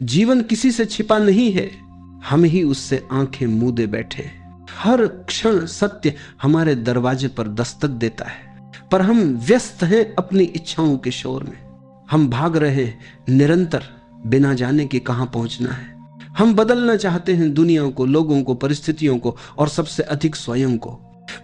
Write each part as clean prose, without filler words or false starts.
जीवन किसी से छिपा नहीं है, हम ही उससे आंखें मूंदे बैठे। हर क्षण सत्य हमारे दरवाजे पर दस्तक देता है, पर हम व्यस्त हैं अपनी इच्छाओं के शोर में। हम भाग रहे हैं निरंतर, बिना जाने कि कहां पहुंचना है। हम बदलना चाहते हैं दुनिया को, लोगों को, परिस्थितियों को और सबसे अधिक स्वयं को।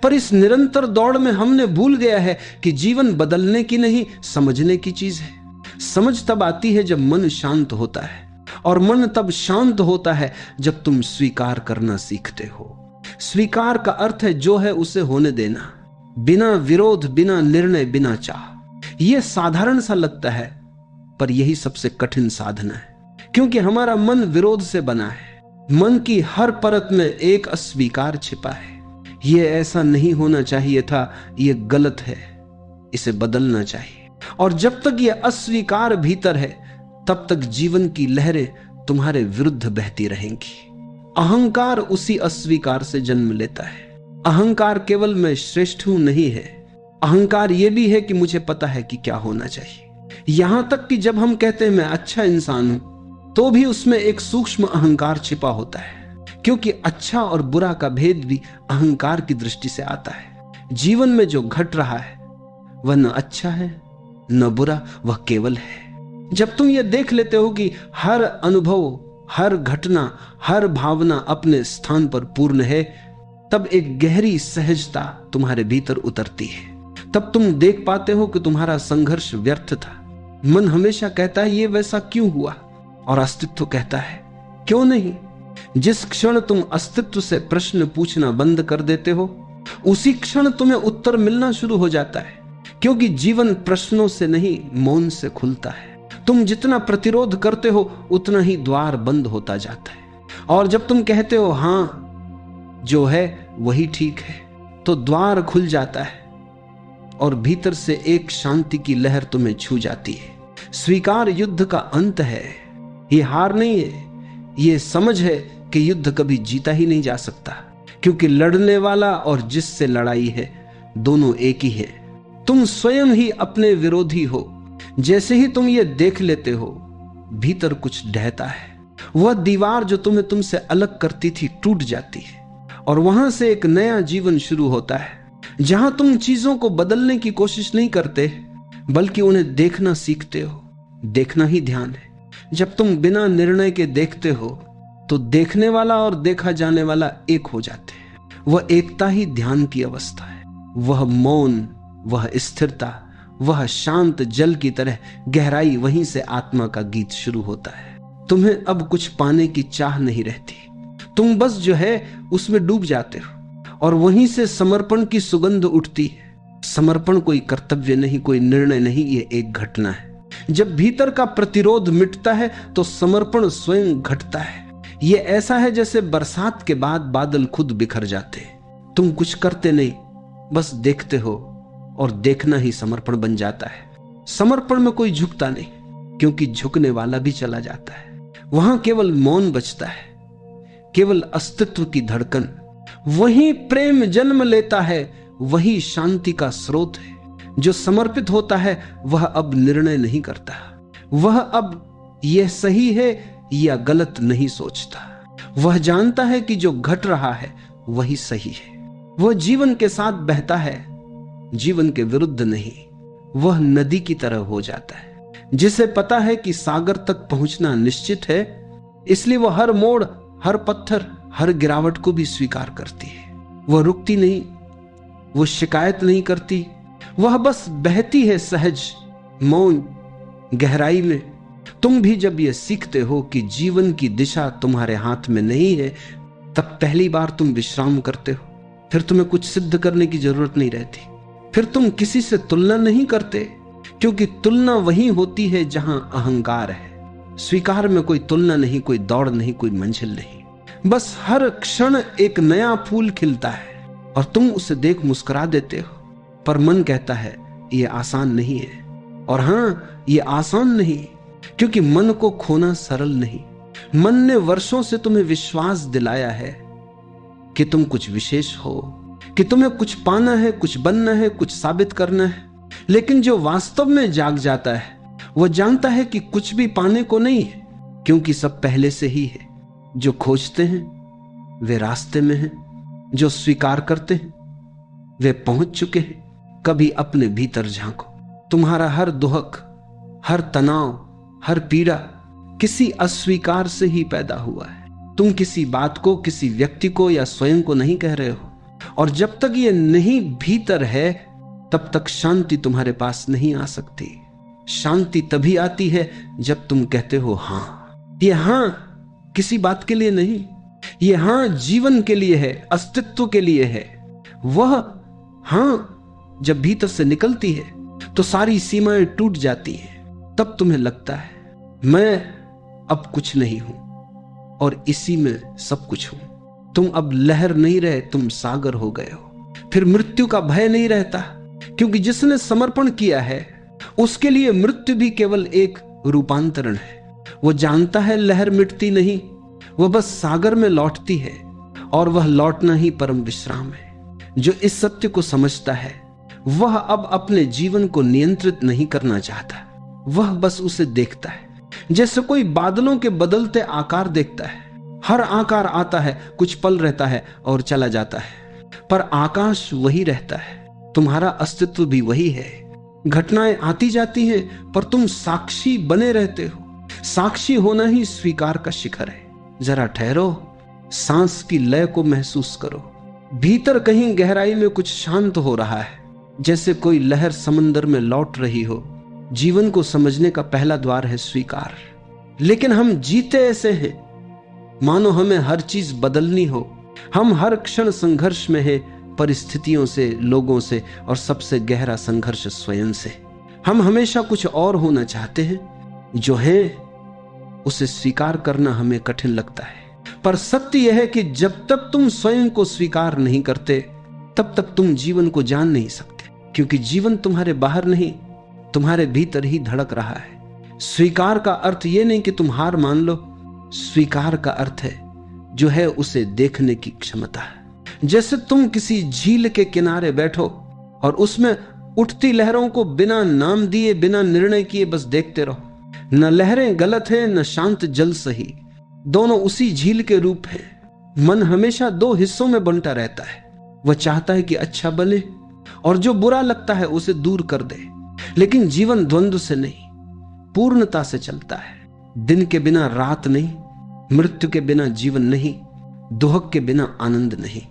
पर इस निरंतर दौड़ में हमने भूल गया है कि जीवन बदलने की नहीं, समझने की चीज है। समझ तब आती है जब मन शांत होता है, और मन तब शांत होता है जब तुम स्वीकार करना सीखते हो। स्वीकार का अर्थ है जो है उसे होने देना, बिना विरोध, बिना निर्णय, बिना चाह। यह साधारण सा लगता है, पर यही सबसे कठिन साधना है, क्योंकि हमारा मन विरोध से बना है। मन की हर परत में एक अस्वीकार छिपा है। यह ऐसा नहीं होना चाहिए था, यह गलत है, इसे बदलना चाहिए। और जब तक यह अस्वीकार भीतर है, तब तक जीवन की लहरें तुम्हारे विरुद्ध बहती रहेंगी। अहंकार उसी अस्वीकार से जन्म लेता है। अहंकार केवल मैं श्रेष्ठ हूं नहीं है, अहंकार यह भी है कि मुझे पता है कि क्या होना चाहिए। यहां तक कि जब हम कहते हैं मैं अच्छा इंसान हूं, तो भी उसमें एक सूक्ष्म अहंकार छिपा होता है, क्योंकि अच्छा और बुरा का भेद भी अहंकार की दृष्टि से आता है। जीवन में जो घट रहा है वह न अच्छा है न बुरा, वह केवल है। जब तुम यह देख लेते हो कि हर अनुभव, हर घटना, हर भावना अपने स्थान पर पूर्ण है, तब एक गहरी सहजता तुम्हारे भीतर उतरती है। तब तुम देख पाते हो कि तुम्हारा संघर्ष व्यर्थ था। मन हमेशा कहता है ये वैसा क्यों हुआ, और अस्तित्व कहता है क्यों नहीं। जिस क्षण तुम अस्तित्व से प्रश्न पूछना बंद कर देते हो, उसी क्षण तुम्हें उत्तर मिलना शुरू हो जाता है, क्योंकि जीवन प्रश्नों से नहीं, मौन से खुलता है। तुम जितना प्रतिरोध करते हो उतना ही द्वार बंद होता जाता है, और जब तुम कहते हो हां जो है वही ठीक है, तो द्वार खुल जाता है और भीतर से एक शांति की लहर तुम्हें छू जाती है। स्वीकार युद्ध का अंत है, ये हार नहीं है। ये समझ है कि युद्ध कभी जीता ही नहीं जा सकता, क्योंकि लड़ने वाला और जिससे लड़ाई है दोनों एक ही है। तुम स्वयं ही अपने विरोधी हो। जैसे ही तुम ये देख लेते हो, भीतर कुछ ढहता है। वह दीवार जो तुम्हें तुमसे अलग करती थी टूट जाती है, और वहां से एक नया जीवन शुरू होता है, जहां तुम चीजों को बदलने की कोशिश नहीं करते, बल्कि उन्हें देखना सीखते हो। देखना ही ध्यान है। जब तुम बिना निर्णय के देखते हो, तो देखने वाला और देखा जाने वाला एक हो जाते हैं। वह एकता ही ध्यान की अवस्था है। वह मौन, वह स्थिरता, वह शांत जल की तरह गहराई, वहीं से आत्मा का गीत शुरू होता है। तुम्हें अब कुछ पाने की चाह नहीं रहती, तुम बस जो है उसमें डूब जाते हो, और वहीं से समर्पण की सुगंध उठती है। समर्पण कोई कर्तव्य नहीं, कोई निर्णय नहीं, ये एक घटना है। जब भीतर का प्रतिरोध मिटता है तो समर्पण स्वयं घटता है। ये ऐसा है जैसे बरसात के बाद बादल खुद बिखर जाते। तुम कुछ करते नहीं, बस देखते हो, और देखना ही समर्पण बन जाता है। समर्पण में कोई झुकता नहीं, क्योंकि झुकने वाला भी चला जाता है। वहां केवल मौन बचता है, केवल अस्तित्व की धड़कन। वही प्रेम जन्म लेता है, वही शांति का स्रोत है। जो समर्पित होता है वह अब निर्णय नहीं करता, वह अब यह सही है या गलत नहीं सोचता। वह जानता है कि जो घट रहा है वही सही है। वह जीवन के साथ बहता है, जीवन के विरुद्ध नहीं। वह नदी की तरह हो जाता है, जिसे पता है कि सागर तक पहुंचना निश्चित है, इसलिए वह हर मोड़, हर पत्थर, हर गिरावट को भी स्वीकार करती है। वह रुकती नहीं, वह शिकायत नहीं करती, वह बस बहती है सहज, मौन, गहराई में। तुम भी जब यह सीखते हो कि जीवन की दिशा तुम्हारे हाथ में नहीं है, तब पहली बार तुम विश्राम करते हो। फिर तुम्हें कुछ सिद्ध करने की जरूरत नहीं रहती। फिर तुम किसी से तुलना नहीं करते, क्योंकि तुलना वहीं होती है जहां अहंकार है। स्वीकार में कोई तुलना नहीं, कोई दौड़ नहीं, कोई मंजिल नहीं। बस हर क्षण एक नया फूल खिलता है और तुम उसे देख मुस्कुरा देते हो। पर मन कहता है यह आसान नहीं है, और हां, यह आसान नहीं, क्योंकि मन को खोना सरल नहीं। मन ने वर्षों से तुम्हें विश्वास दिलाया है कि तुम कुछ विशेष हो, कि तुम्हें कुछ पाना है, कुछ बनना है, कुछ साबित करना है। लेकिन जो वास्तव में जाग जाता है, वह जानता है कि कुछ भी पाने को नहीं है, क्योंकि सब पहले से ही है। जो खोजते हैं वे रास्ते में हैं, जो स्वीकार करते हैं वे पहुंच चुके हैं। कभी अपने भीतर झांको। तुम्हारा हर दुहक, हर तनाव, हर पीड़ा किसी अस्वीकार से ही पैदा हुआ है। तुम किसी बात को, किसी व्यक्ति को या स्वयं को नहीं कह रहे हो, और जब तक ये नहीं भीतर है तब तक शांति तुम्हारे पास नहीं आ सकती। शांति तभी आती है जब तुम कहते हो हां। ये हां किसी बात के लिए नहीं, ये हां जीवन के लिए है, अस्तित्व के लिए है। वह हां जब भीतर से निकलती है तो सारी सीमाएं टूट जाती हैं। तब तुम्हें लगता है मैं अब कुछ नहीं हूं और इसी में सब कुछ हूं। तुम अब लहर नहीं रहे, तुम सागर हो गए हो। फिर मृत्यु का भय नहीं रहता, क्योंकि जिसने समर्पण किया है उसके लिए मृत्यु भी केवल एक रूपांतरण है। वो जानता है लहर मिटती नहीं, वो बस सागर में लौटती है, और वह लौटना ही परम विश्राम है। जो इस सत्य को समझता है वह अब अपने जीवन को नियंत्रित नहीं करना चाहता, वह बस उसे देखता है जैसे कोई बादलों के बदलते आकार देखता है। हर आकार आता है, कुछ पल रहता है और चला जाता है, पर आकाश वही रहता है। तुम्हारा अस्तित्व भी वही है। घटनाएं आती जाती हैं पर तुम साक्षी बने रहते हो। साक्षी होना ही स्वीकार का शिखर है। जरा ठहरो, सांस की लय को महसूस करो। भीतर कहीं गहराई में कुछ शांत हो रहा है, जैसे कोई लहर समंदर में लौट रही हो। जीवन को समझने का पहला द्वार है स्वीकार। लेकिन हम जीते ऐसे हैं मानो हमें हर चीज बदलनी हो। हम हर क्षण संघर्ष में है, परिस्थितियों से, लोगों से, और सबसे गहरा संघर्ष स्वयं से। हम हमेशा कुछ और होना चाहते हैं, जो है उसे स्वीकार करना हमें कठिन लगता है। पर सत्य यह है कि जब तक तुम स्वयं को स्वीकार नहीं करते तब तक तुम जीवन को जान नहीं सकते, क्योंकि जीवन तुम्हारे बाहर नहीं, तुम्हारे भीतर ही धड़क रहा है। स्वीकार का अर्थ यह नहीं कि तुम हार मान लो। स्वीकार का अर्थ है जो है उसे देखने की क्षमता है। जैसे तुम किसी झील के किनारे बैठो और उसमें उठती लहरों को बिना नाम दिए, बिना निर्णय किए बस देखते रहो। न लहरें गलत हैं, न शांत जल सही, दोनों उसी झील के रूप हैं। मन हमेशा दो हिस्सों में बंटा रहता है। वह चाहता है कि अच्छा बने और जो बुरा लगता है उसे दूर कर दे। लेकिन जीवन द्वंद्व से नहीं, पूर्णता से चलता है। दिन के बिना रात नहीं, मृत्यु के बिना जीवन नहीं, दुहक के बिना आनंद नहीं।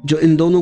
जो इन दोनों को